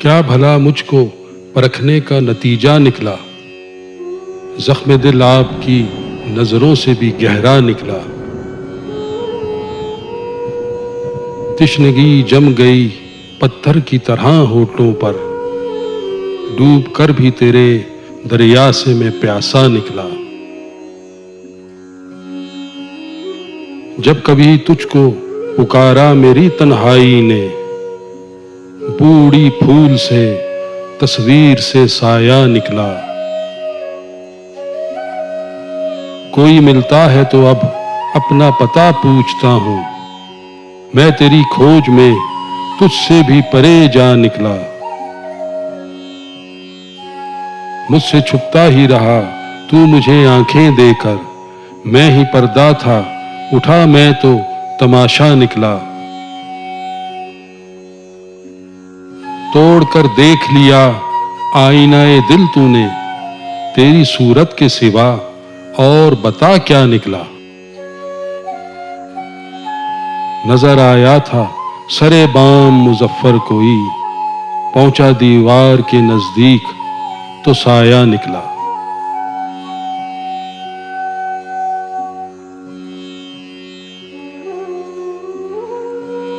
क्या भला मुझको परखने का नतीजा निकला, जख्म दिल आपकी नजरों से भी गहरा निकला। तिश्नगी जम गई पत्थर की तरह होठों पर, डूब कर भी तेरे दरिया से मैं प्यासा निकला। जब कभी तुझको पुकारा मेरी तन्हाई ने, बूढ़ी फूल से तस्वीर से साया निकला। कोई मिलता है तो अब अपना पता पूछता हूँ, मैं तेरी खोज में तुझसे भी परे जा निकला। मुझसे छुपता ही रहा तू मुझे आंखें देकर, मैं ही पर्दा था उठा मैं तो तमाशा निकला। तोड़ कर देख लिया आईनाए दिल तूने, तेरी सूरत के सिवा और बता क्या निकला। नजर आया था सरे बाम मुजफ्फर कोई, पहुंचा दीवार के नजदीक तो साया निकला।